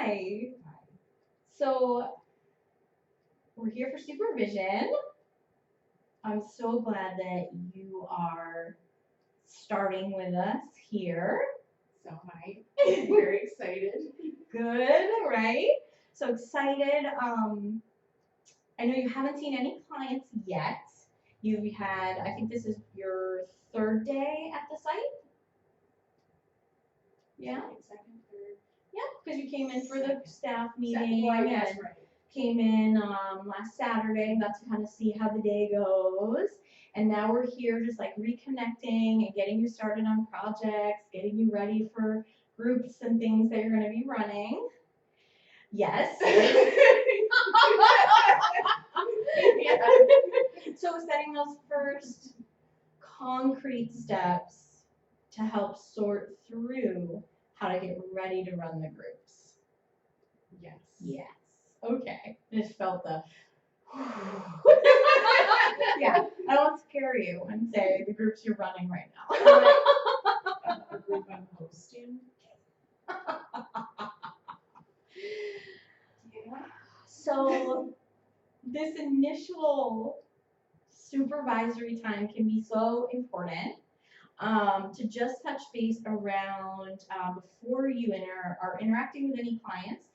Hi. So we're here for supervision. I'm so glad that you are starting with us here. So hi, I'm very excited. Good, right? So excited. I know you haven't seen any clients yet. You've had, I think this is your third day at the site. Yeah, Second, third. yeah, because you came in for the staff meeting Well, and that's right. came in last Saturday, got to kind of see how the day goes. And now we're here just like reconnecting and getting you started on projects, getting you ready for groups and things that you're going to be running. Yes. Yeah. So setting those first concrete steps to help sort through how to get ready to run the groups. Yes. Yes. Okay. Just felt the yeah. I don't scare you and say the groups you're running right now. A group I'm hosting. Yeah. So this initial supervisory time can be so important. To just touch base around before you are interacting with any clients,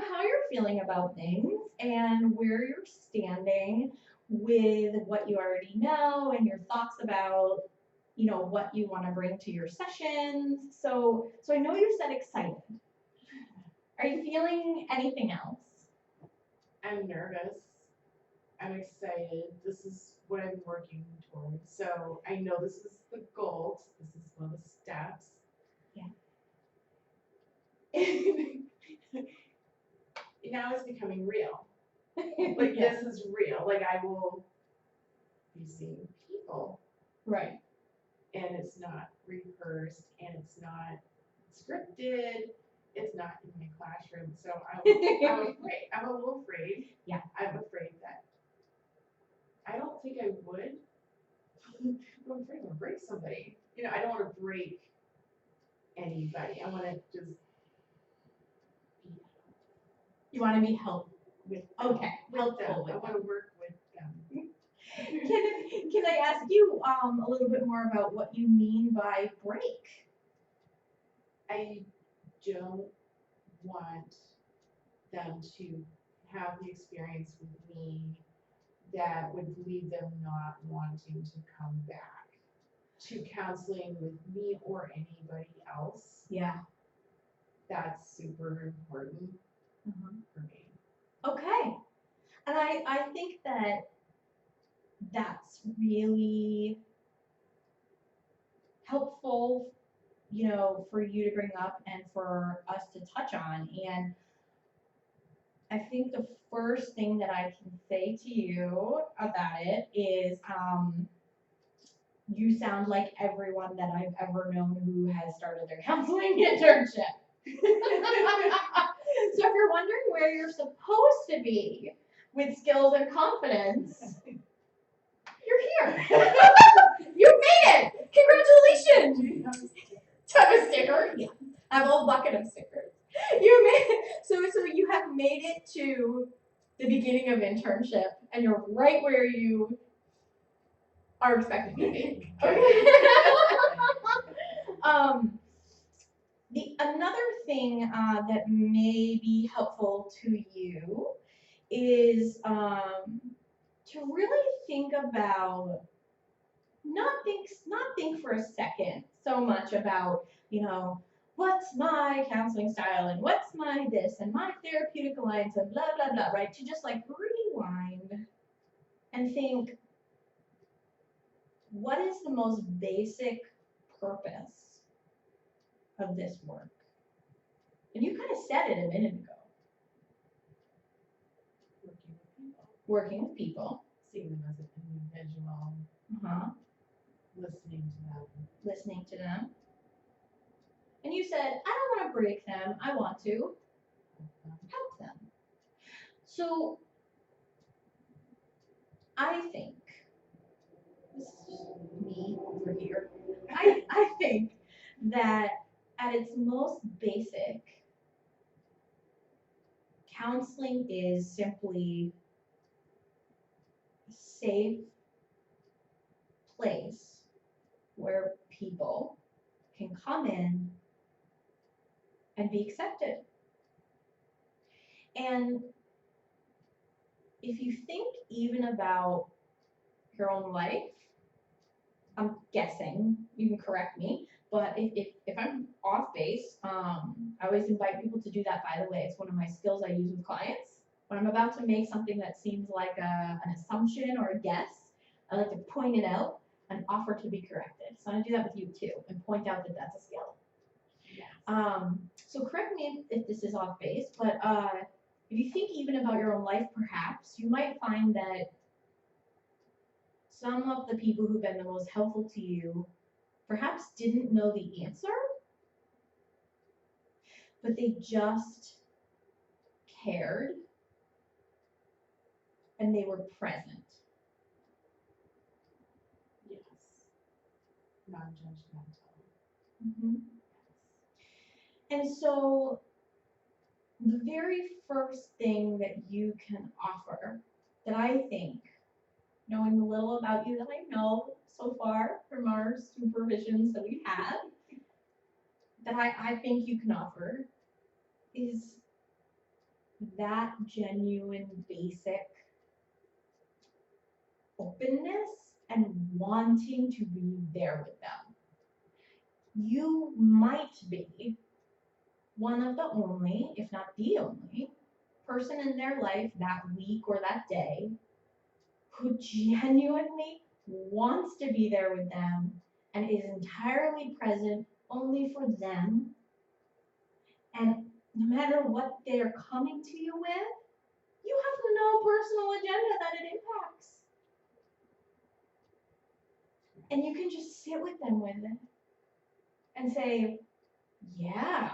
how you're feeling about things and where you're standing with what you already know and your thoughts about, what you want to bring to your sessions. So I know you said excited. Are you feeling anything else? I'm nervous. I'm excited. This is what I'm working towards. So I know this is the goal. This is one of the steps. Yeah. Now it's becoming real. Like Yeah. this is real. Like I will be seeing people. Right. And it's not rehearsed and it's not scripted. It's not in my classroom. So I'm afraid. I'm a little afraid. Yeah. I'm afraid that I don't think I would. I'm afraid I'm gonna break somebody. I don't want to break anybody. I want to just be. You want to be helpful. With Okay, helpful them. with I want to work with them. Can I ask you a little bit more about what you mean by break? I don't want them to have the experience with me that would leave them not wanting to come back to counseling with me or anybody else. Yeah. That's super important for me. Okay. And I think that that's really helpful, for you to bring up and for us to touch on. And I think the first thing that I can say to you about it is you sound like everyone that I've ever known who has started their counseling internship. So if you're wondering where you're supposed to be with skills and confidence, you're here. You made it! Congratulations! Do you have a sticker? Do I have a sticker? Yeah. I have a whole bucket of stickers. You made it. So you have made it to the beginning of internship and you're right where you are expected to be. Okay. Another thing that may be helpful to you is to really think about not think for a second so much about what's my counseling style and what's my this and my therapeutic alliance and blah blah blah, right? To just like rewind and think, what is the most basic purpose of this work? And you kind of said it a minute ago. Working with people. Seeing them as an individual. Listening to them. And you said, I don't want to break them. I want to help them. So I think, this is just me over here, I think that at its most basic, Counseling is simply a safe place where people can come in and be accepted. And if you think even about your own life, I'm guessing, you can correct me, but if I'm off base, I always invite people to do that, by the way. It's one of my skills I use with clients. When I'm about to make something that seems like an assumption or a guess, I like to point it out and offer to be corrected. So I'm gonna do that with you too and point out that that's a skill. Yes. So correct me if this is off base, but if you think even about your own life, perhaps you might find that some of the people who've been the most helpful to you perhaps didn't know the answer, but they just cared and they were present. Yes. Non-judgmental. Mm-hmm. And so the very first thing that you can offer that I think, knowing the little about you that I know so far from our supervisions that we've had, that I think you can offer is that genuine, basic openness and wanting to be there with them. You might be one of the only, if not the only, person in their life that week or that day who genuinely wants to be there with them and is entirely present only for them. And no matter what they're coming to you with, you have no personal agenda that it impacts. And you can just sit with them with it and say, yeah,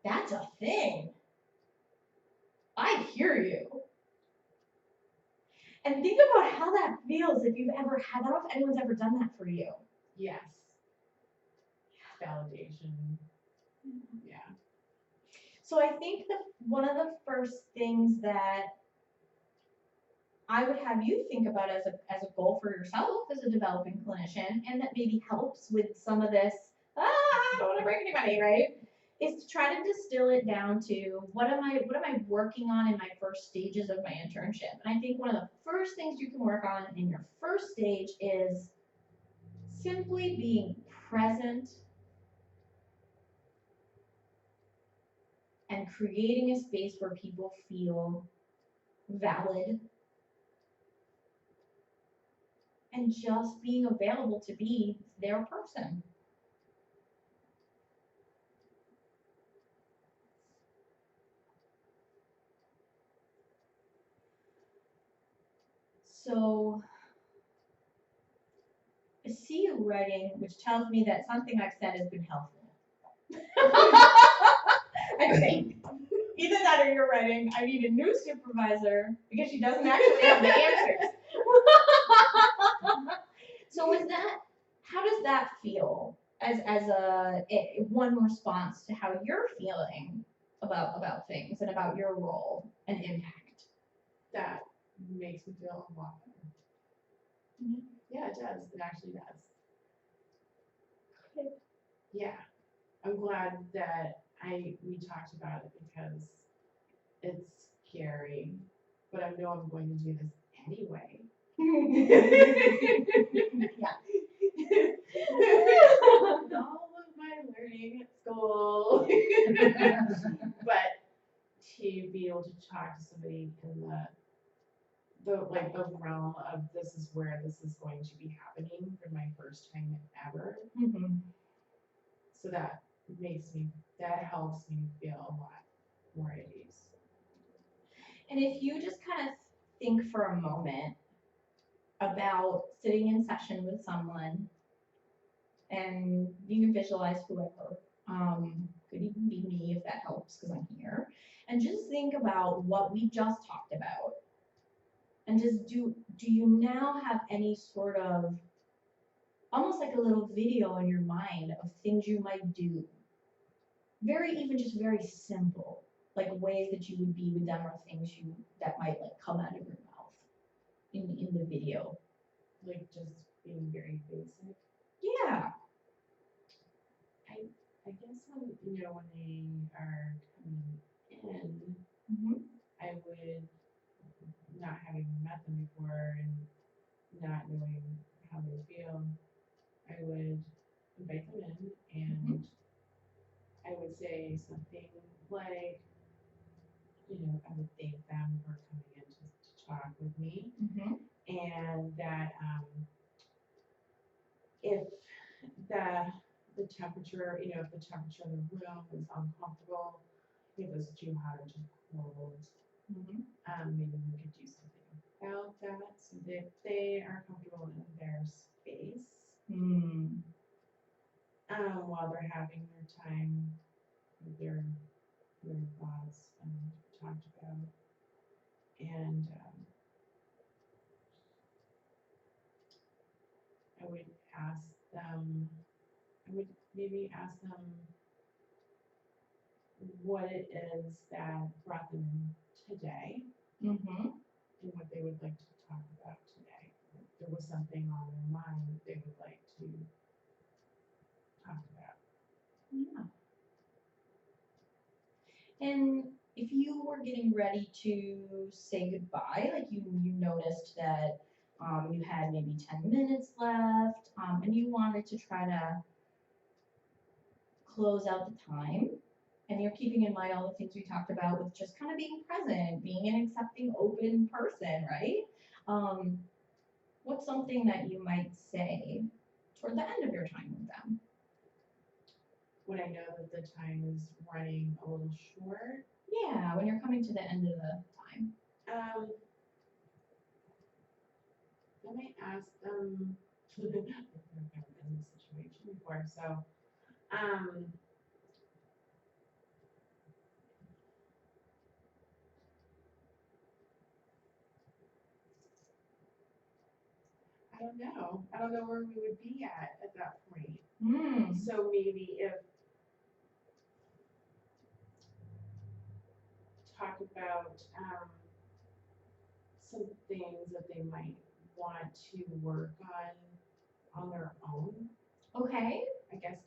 that's a thing. I hear you. And think about how that feels if you've ever had that. I don't know if anyone's ever done that for you. Yes. Validation. Yeah. So I think that one of the first things that I would have you think about as a goal for yourself as a developing clinician, and that maybe helps with some of this, I don't want to break anybody, right? Is to try to distill it down to what am I working on in my first stages of my internship? And I think one of the first things you can work on in your first stage is simply being present and creating a space where people feel valid and just being available to be their person. So I see you writing, which tells me that something I've said has been helpful. I think. Either that or you're writing, I need a new supervisor because she doesn't actually have the answers. So how does that feel as a one response to how you're feeling about things and about your role and impact? That makes me feel a lot better. Mm-hmm. Yeah, it does. It actually does. Okay. Yeah. I'm glad that we talked about it because it's scary, but I know I'm going to do this anyway. Yeah. All of my learning at school. But to be able to talk to somebody in the realm of this is where this is going to be happening for my first time ever. Mm-hmm. So that helps me feel a lot more at ease. And if you just kind of think for a moment about sitting in session with someone, and you can visualize whoever, could even be me if that helps because I'm here, and just think about what we just talked about, and just do you now have any sort of almost like a little video in your mind of things you might do, very even just very simple, like ways that you would be with them or things that might like come out of your mouth in the video. Like just being very basic. Yeah. I guess when, you know, when they are coming in, Mm-hmm. I would, not having met them before and not knowing how they feel, I would invite them in and I would say something like, you know, I would thank them for coming in to talk with me, Mm-hmm. and that if the temperature, you know, if the temperature in the room is uncomfortable, if it was too hot or too cold, Mm-hmm. maybe we could do something about that so that they are comfortable in their space Mm. while they're having their time with their thoughts talked about. And I would ask them, I would maybe ask them what it is that brought them in today Mm-hmm. and what they would like to talk about today. If there was something on their mind that they would like to talk about. Yeah. And if you were getting ready to say goodbye, like you noticed that you had maybe 10 minutes left, and you wanted to try to close out the time, and you're keeping in mind all the things we talked about with just kind of being present, being an accepting, open person, right? Um, what's something that you might say toward the end of your time with them? When I know that the time is running a little short, Yeah, when you're coming to the end of the time. I might ask them. I've never been in this situation before, so I don't know. I don't know where we would be at that point. Mm. So maybe if talk about some things that they might want to work on their own. Okay. I guess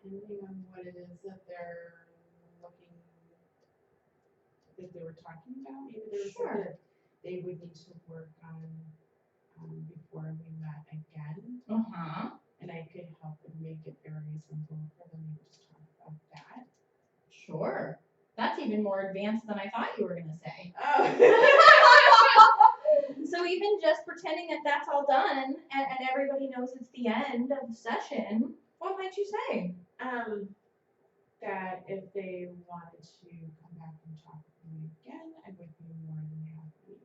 depending on what it is that they're looking that they were talking about. Maybe there was Sure. something that they would need to work on before we met again. Uh-huh. And I could help and make it very simple for them to just talk about that. Sure. That's even more advanced than I thought you were going to say. Oh. So even just pretending that that's all done and everybody knows it's the end of the session, what might you say? That if they wanted to come back and talk with me again, I would be more than happy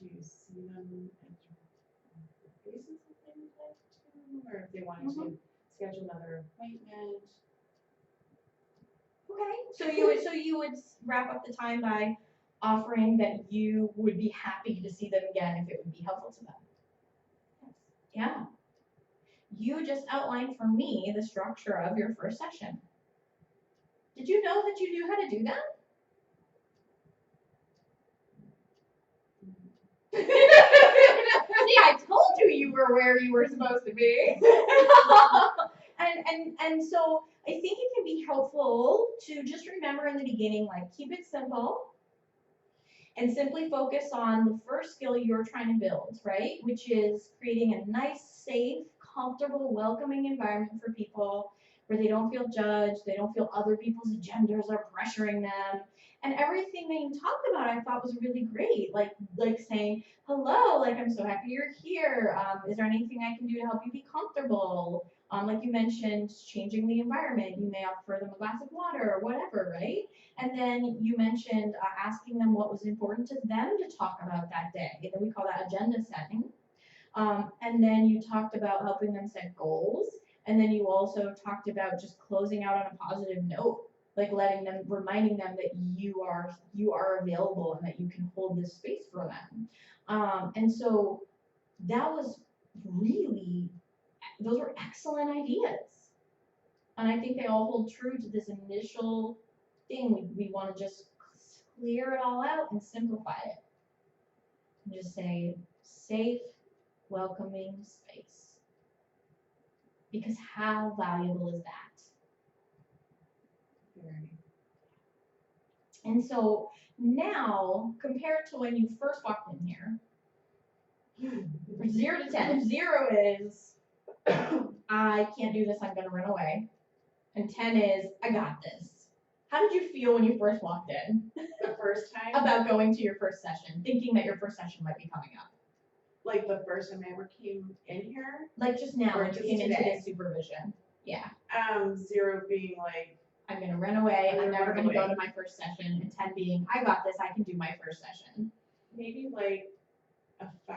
to see them and their faces if they would like to, or if they wanted to schedule another appointment. Okay. So you would wrap up the time by offering that you would be happy to see them again if it would be helpful to them. Yes. Yeah. You just outlined for me the structure of your first session. Did you know that you knew how to do that? See, I told you you were where you were supposed to be. and so I think it can be helpful to just remember in the beginning, like keep it simple and simply focus on the first skill you're trying to build, right? Which is creating a nice, safe, comfortable, welcoming environment for people where they don't feel judged, they don't feel other people's agendas are pressuring them. And everything that you talked about, I thought was really great. Like saying, hello, like I'm so happy you're here. Is there anything I can do to help you be comfortable? Like you mentioned, changing the environment. You may offer them a glass of water or whatever, right? And then you mentioned asking them what was important to them to talk about that day. And then we call that agenda setting. And then you talked about helping them set goals. And then you also talked about just closing out on a positive note, like reminding them that you are available and that you can hold this space for them. And so that was really, those were excellent ideas. And I think they all hold true to this initial thing. We want to just clear it all out and simplify it. And just say safe, welcoming space. Because how valuable is that? Very. And so now, compared to when you first walked in here, 0 to 10. If 0 is, I can't do this, I'm going to run away. And 10 is, I got this. How did you feel when you first walked in? The first time? About going to your first session, thinking that your first session might be coming up. Like the first time I ever came in here? Like just now, Or when you just came into today? this supervision. Yeah. 0 being like, I'm going to run away. I'm I'm gonna never run going to go away. to my first session. And 10 being, I got this. I can do my first session. maybe like a 5.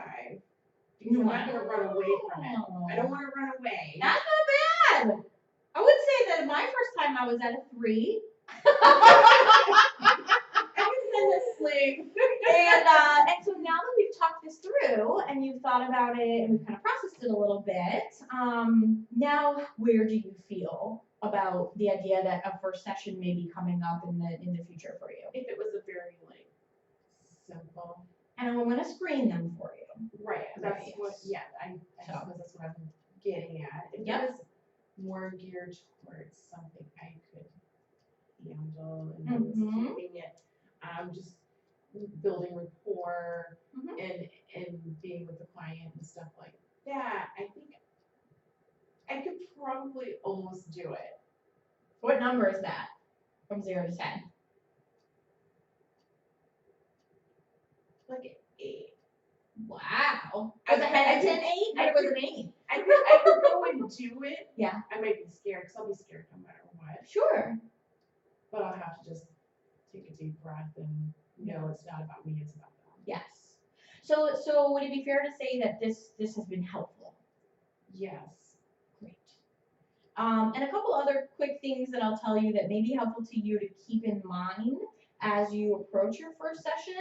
Because I'm not gonna run away from it. I don't wanna run away. That's not bad. I would say that my first time I was at a 3. I can send this sling. And so now that we've talked this through and you've thought about it and we've kind of processed it a little bit, now where do you feel about the idea that a first session may be coming up in the future for you? If it was a very like simple. And I'm going to screen them for you. Right. That's Right. what. Yeah. I So. suppose that's what I'm getting at. If Yep. it was more geared towards something I could handle and was Mhm. keeping it, just building rapport Mhm. and being with the client and stuff like that, I think I could probably almost do it. What number is that from 0 to 10? Like 8. Wow. I- Was it I- a 10, 8? But it was an 8. I could go and do it. Yeah. I might be scared because I'll be scared no matter what. Sure. But I'll have to just take a deep breath and know it's not about me, it's about them. Yes. So would it be fair to say that this has been helpful? Yes. Great. And a couple other quick things that I'll tell you that may be helpful to you to keep in mind as you approach your first session,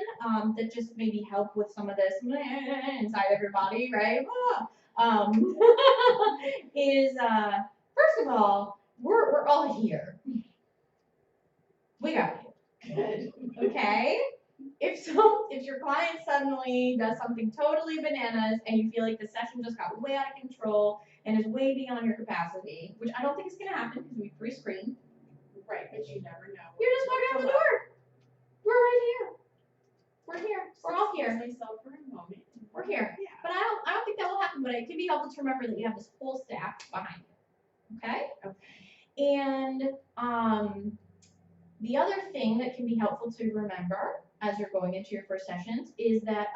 that just maybe help with some of this inside of your body, right? Is first of all, we're all here. We got you. Good. Okay? If your client suddenly does something totally bananas and you feel like the session just got way out of control and is way beyond your capacity, which I don't think is going to happen because we pre-screen. Right, but you never know. You're just walking out the door. We're right here. We're here. We're all here. Myself for a moment. We're here. Yeah. But I don't think that will happen, but it can be helpful to remember that you have this whole staff behind you. Okay? Okay. And the other thing that can be helpful to remember as you're going into your first sessions is that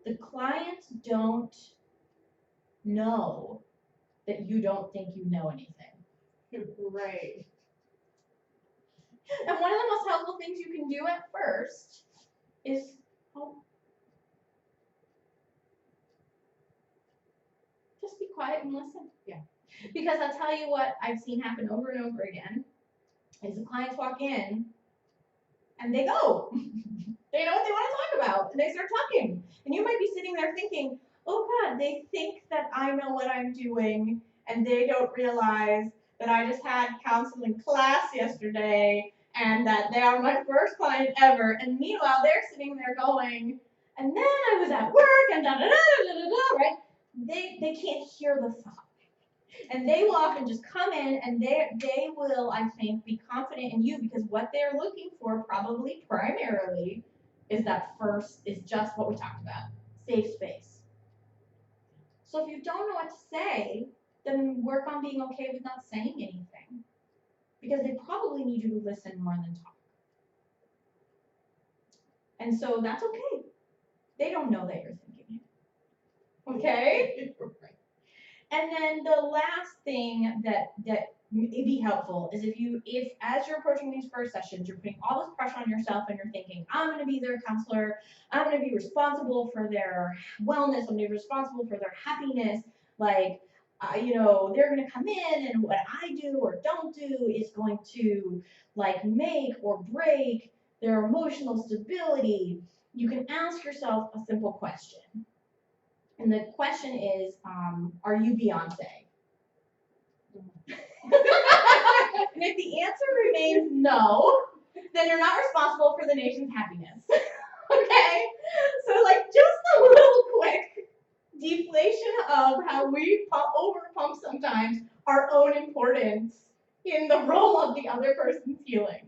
the clients don't know that you don't think you know anything. Right. And one of the most helpful things you can do at first is just be quiet and listen. Yeah. Because I'll tell you what I've seen happen over and over again is the clients walk in and they go. They know what they want to talk about and they start talking. And you might be sitting there thinking, oh God, they think that I know what I'm doing and they don't realize that I just had counseling class yesterday and that they are my first client ever. And meanwhile, they're sitting there going, and then I was at work and da da da da da da, right? They can't hear the thought. And they will often just come in and they will, I think, be confident in you because what they're looking for probably primarily is just what we talked about, safe space. So if you don't know what to say, then work on being okay with not saying anything. Because they probably need you to listen more than talk. And so that's okay. They don't know that you're thinking it. Okay? Right. And then the last thing that may be helpful is if as you're approaching these first sessions, you're putting all this pressure on yourself and you're thinking, I'm going to be their counselor, I'm going to be responsible for their wellness, I'm going to be responsible for their happiness, like, they're going to come in and what I do or don't do is going to like make or break their emotional stability. You can ask yourself a simple question. And the question is, are you Beyonce? And if the answer remains no, then you're not responsible for the nation's happiness. Okay? So like just a little quick deflation of how we over pump sometimes our own importance in the role of the other person's healing.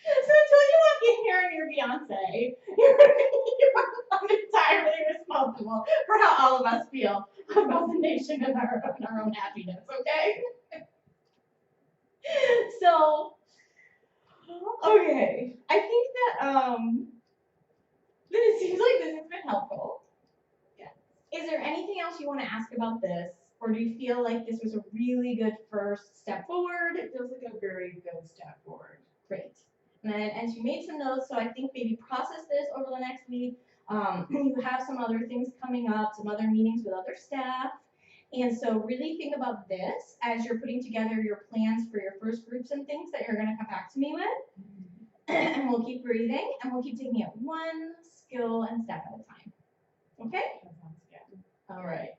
So until you walk in here and you're Beyonce, you're not entirely responsible for how all of us feel about the nation and our own happiness, okay? So, okay, I think that it seems like this has been helpful. Yeah. Is there anything else you want to ask about this, or do you feel like this was a really good first step forward? It feels like a very good step forward. Great. And you made some notes, so I think maybe process this over the next week. You have some other things coming up, some other meetings with other staff. And so really think about this as you're putting together your plans for your first groups and things that you're going to come back to me with. And we'll keep breathing, and we'll keep taking it one skill and step at a time. Okay? That sounds good. All right.